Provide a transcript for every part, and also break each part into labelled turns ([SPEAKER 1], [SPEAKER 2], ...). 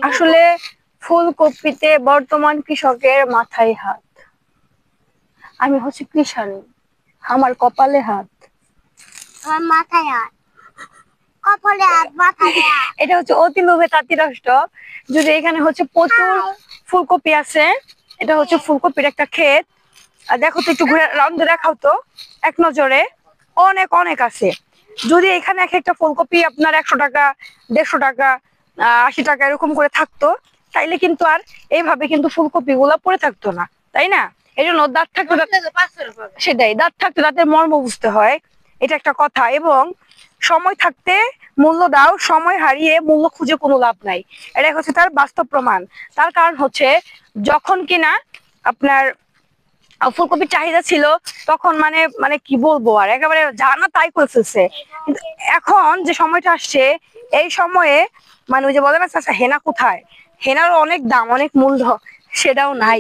[SPEAKER 1] আসলে ফুলকপিতে বর্তমান কৃষকের মাথায় হাত। আমি হচ্ছে কৃষাণ, আমার কপালে হাত।
[SPEAKER 2] আমার মাথায় হাত, কপালে হাত, মাথায় হাত।
[SPEAKER 1] এটা হচ্ছে অতি লোভে তাঁতি নষ্ট। যদি এখানে হচ্ছে প্রচুর ফুলকপি আছে, এটা হচ্ছে ফুলকপির একটা ক্ষেত। আর দেখো তো, একটু ঘুরে রাউন্ডে দেখাও তো এক নজরে। অনেক অনেক আছে। যদি এখানে এক একটা ফুলকপি আপনার 100 টাকা, 150 টাকা, 80 টাকা এরকম করে থাকতো, তাইলে কিন্তু আর এইভাবে কিন্তু ফুলকপি গুলা পড়ে থাকতো না, তাই না? এই জন্য দাঁত থাকতো, সেটাই, দাঁত থাকতে দাঁতের মর্ম বুঝতে হয়, এটা একটা কথা। এবং সময় থাকতে মূল্য দাও, সময় হারিয়ে মূল্য খুঁজে কোনো লাভ নাই। এটা হচ্ছে তার বাস্তব প্রমাণ। তার কারণ হচ্ছে, যখন কিনা আপনার ফুলকপির চাহিদা ছিল, তখন মানে মানে কি বলবো, আর একেবারে জানা তাই করে ফেলছে। কিন্তু এখন যে সময়টা আসছে, এই সময়ে মানে ওই যে বলে না চাচা, হেনা কোথায়, হেনারও অনেক দাম, অনেক মূল্য, সেটাও নাই।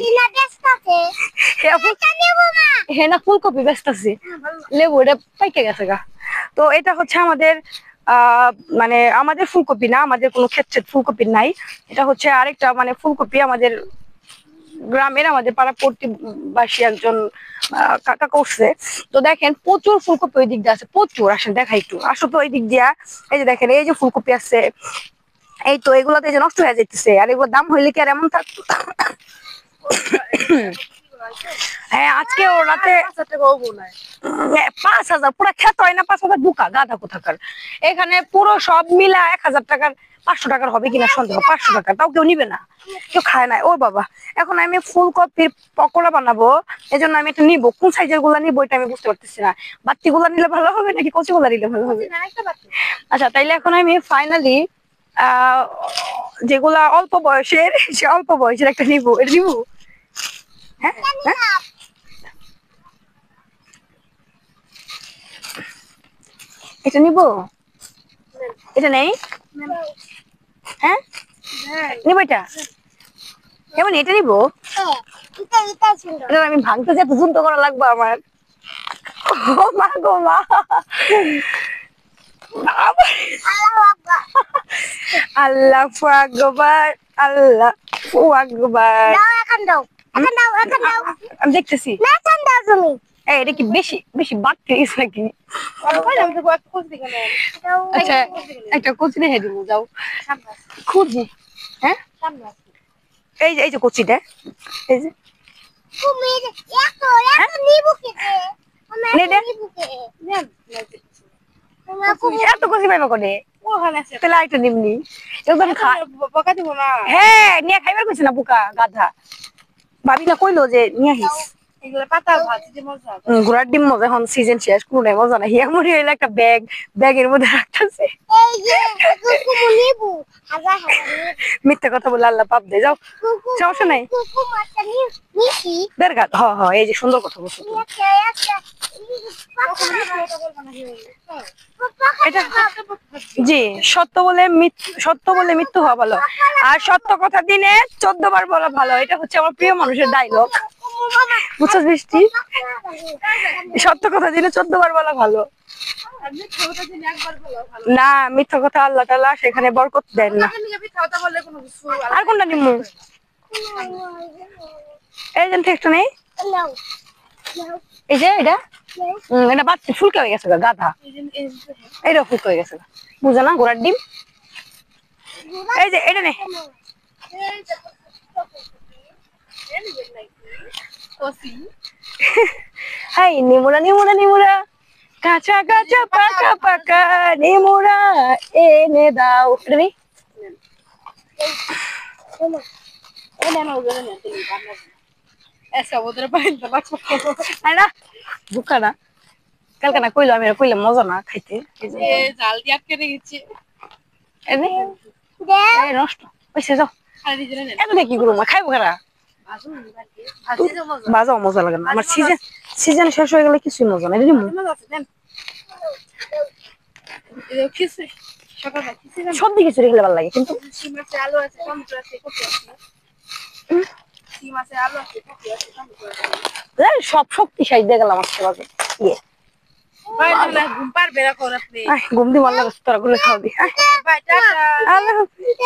[SPEAKER 1] হেনা ফুলকপি ব্যস্ত আছে, লেবু এটা পাইকে গেছে গা। তো এটা হচ্ছে আমাদের মানে আমাদের ফুলকপি না, আমাদের কোনো ক্ষেত্রে ফুলকপি নাই। এটা হচ্ছে আরেকটা মানে ফুলকপি আমাদের গ্রামের, আমাদের পাড়া প্রতিবাসী একজন কাকা করছে। তো দেখেন প্রচুর ফুলকপি ওই দিক দিয়ে আছে, প্রচুর। আসেন দেখা একটু, আসো তো ওই দিক দিয়া। এই যে দেখেন, এই যে ফুলকপি আছে, এই তো এগুলোতে যে নষ্ট হয়ে যাইতেছে। আর এগুলোর দাম হইলে কি আর এমন থাকতো? হ্যাঁ, আজকে ও রাতে 5,000 পুরো খেত হয় না, 5,000 বুকা গাধা কোথাকার। এখানে পুরো সব মিলা 1,000 টাকার, 500 টাকার হবে কিনা সন্দেহ। 500 টাকা তাও কেউ নিবে না, কেউ খায় না। ও বাবা, এখন আমি ফুলকপির পকোড়া বানাবো, এই জন্য আমি এটা নিবো। কোন সাইজের গুলা নিবো এটা আমি বুঝতে পারতেছি না। বাত্তি গুলা নিলে ভালো হবে নাকি কচি গুলা নিলে ভালো হবে? আচ্ছা, তাইলে এখন আমি ফাইনালি যেগুলা অল্প বয়সের, সে অল্প বয়সের একটা নিবো। এটা নিবো, হ্যাঁ হ্যাঁ। এটা নিবো, এটা নেই, হ্যাঁ নিবো এটা, কেমন এটা নিবো? এটা আমি ভাঙতে যে পর্যন্ত করা লাগবে আমার। ও মা গো মা, আল্লাহ আকবার, আল্লাহ আকবার। আমি দেখতেছি। এই এটা কি বেশি বেশি বাড়তে গেছে নাকি? আচ্ছা, একটা কচি দেখে দিব, যাও খুঁজি। হ্যাঁ, এই যে কচিটা, এই যে এত কচি পাইবা করে, তাহলে আরেকটা নিমনি। হ্যাঁ, নিয়ে খাইবার কইছে না বুকা গাধা। ভাবি না কইলো যে নিয়ে আহিস। ঘোড়ার ডিম মজা, এখন সিজন শেষ, কোনটাই মজা না। হিয়ামুড়ি হইলে একটা ব্যাগের মধ্যে রাখতেছে। মিথ্যা কথা বলে আল্লাহ পাপ দেয়, যাও সমস্যা নাই। এই যে সুন্দর কথা বলছো। জি, সত্য বলে মৃত্যু হওয়া ভালো, আর সত্য কথা দিনে 14 বার বলা ভালো। এটা হচ্ছে আমার প্রিয় মানুষের ডায়লগ, বুঝছো বৃষ্টি? সত্য কথা দিনে 14 বার বলা ভালো না, মিথ্যা কথা আল্লাহ তাআলা সেখানে বরকত দেন না। আর কোনটা নিমু? এই যে টেক্সট নেই, এই যে এটা এটা বাচ্চা ফুলকা হয়ে গেছে গাধা, এটা ফুলকা হয়ে গেছে, বুঝো না? ঘোড়ার ডিম। এই যে এটা নে, হাই নিমুরা নিমুরা নিমুরা, কাঁচা কাঁচা পাকা পাকা নিমুরা এনে দাও। এটা নেই, বুকা না, কালকে না কইলো, আমি কইলাম মজা না খাইতে, জাল দিয়ে আটকে রেখেছি। নষ্ট হয়েছে, যাও। এত দেখি গুরু মা খাইবো কারা, বাজাও মজা লাগে না আমার। সিজন শেষ হয়ে গেলে কিছুই মজা না। সবদি খিচুড়ি খেলে ভালো লাগে, কিন্তু সব শক্তিশালী দিয়ে গেলাম আজকে বাজে। ঘুম দি মাল্লা তোরা গুলো খাওয়াবি।
[SPEAKER 2] By tata.
[SPEAKER 1] আল্লাহ হাফেজ।